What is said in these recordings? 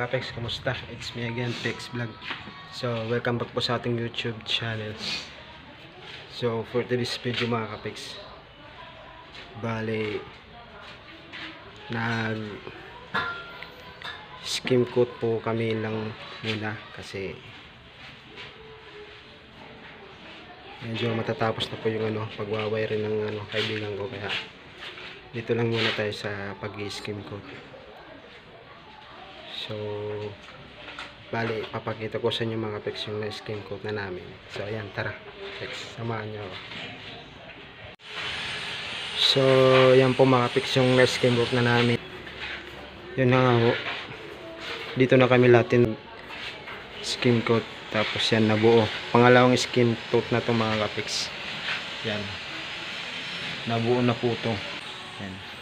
mga kapex, kumusta? It's me again, Pex Vlog. So, welcome back po sa ating YouTube channel. So, for today's video mga kapex, bale, nag skim coat po kami lang muna kasi medyo matatapos na po yung pagwawire ng kaibigan ko, kaya dito lang muna tayo sa pag-skim coat. So, bali, papakita ko sa inyo mga pex yung skim coat na namin. So, ayan, tara pex, samahan nyo ako. So, ayan po mga pex yung skim coat na namin. Yun na nga po, dito na kami lahat skim coat, tapos yan nabuo. Pangalawang skim coat na to mga kapex. Yan, nabuo na po to. Yan.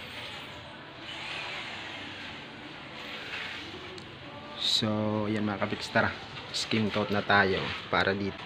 So, yan mga kapex, tara, skim coat na tayo para dito.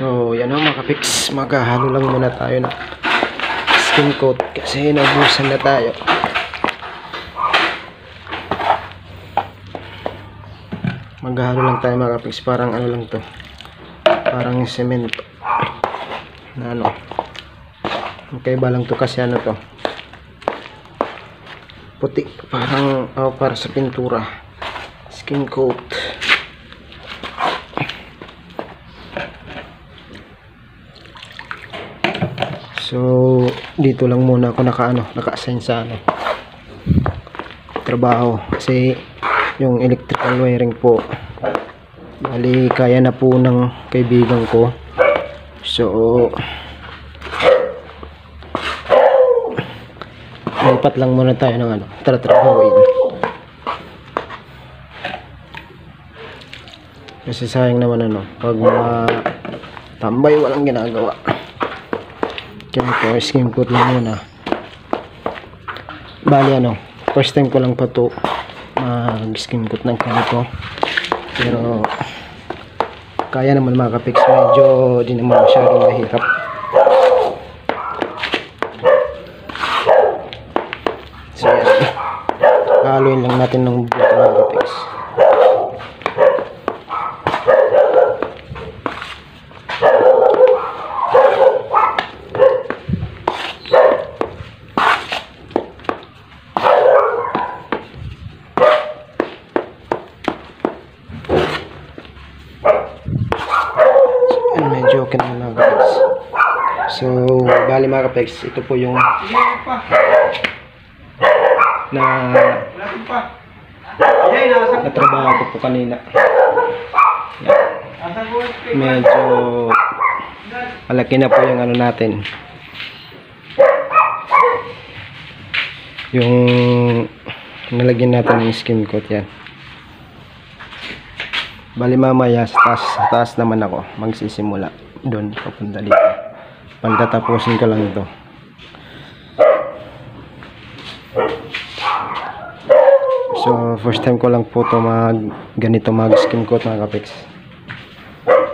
So, yan o mga kapex, maghahalo lang muna tayo na skim coat kasi naubusan na tayo. Maghahalo lang tayo mga kapex, parang ano lang to, parang semento na magkaiba lang to kasi to puti, parang para sa pintura, skim coat. So, dito lang muna ako naka-assign sa trabaho kasi yung electrical wiring po, bali kaya na po ng kaibigan ko. So, lipat lang muna tayo ng tratrabahoin. Kasi sayang naman ano, pag mga tambay walang ginagawa. Kaya ito, skim coat lang muna. Bali ano, first time ko lang pa to mag skim coat ng ganito. Pero kaya naman mga kapiks, medyo di naman masyadong mahirap. So yan, haluin lang natin ng buto mga kapiks. Medyo okay naman mga kapex. So, bali mga kapex, ito po yung natrabaho ko po kanina. Medyo malaki na po yung ano natin. Yung nalagyan natin ng skim coat yan. Bali mamaya sa taas naman ako magsisimula doon papunta dito. Pagtatapusin ko lang ito. So first time ko lang po to ganito mag skim coat mga kapex.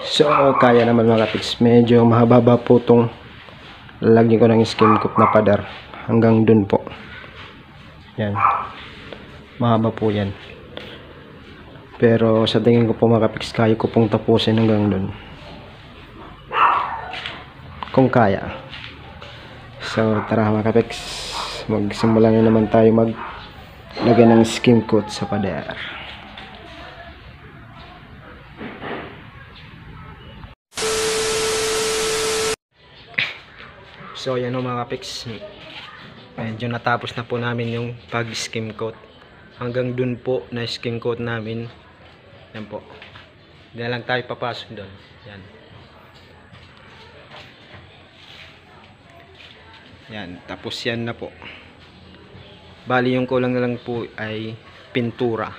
So kaya naman mga kapex. Medyo mahaba po tong lalagyan ko ng skim coat na padar hanggang doon po. Yan. Mahaba po yan. Pero sa tingin ko po mga kapiks, kaya ko pong tapusin hanggang dun. Kung kaya. So tara mga kapiks, magsimula na naman tayo maglagay ng skim coat sa pader. So yan o mga kapiks, medyo natapos na po namin yung pag skim coat. Hanggang dun po na skim coat namin. Yan po. Hindi na lang tayo papasok doon. Yan. Yan. Tapos yan na po. Bali yung kulang na lang po ay pintura.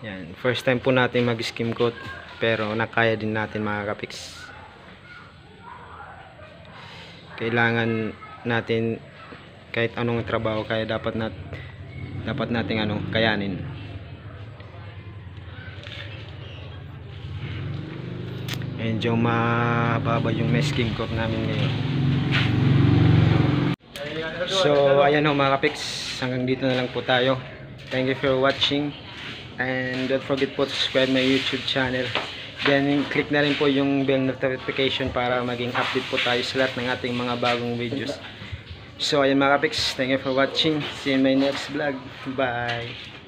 Yan. First time po natin mag skim coat. Pero nakaya din natin mga kapiks. Kailangan natin kahit anong trabaho kaya dapat nating kayanin. Medyo mababa yung skim coat namin ngayon. So ayan ho mga kapiks, hanggang dito na lang po tayo. Thank you for watching and don't forget po to subscribe my YouTube channel. Then click na rin po yung bell notification para maging update po tayo sa lahat ng ating mga bagong videos. So ayan mga kapiks, thank you for watching. See you in my next vlog. Bye!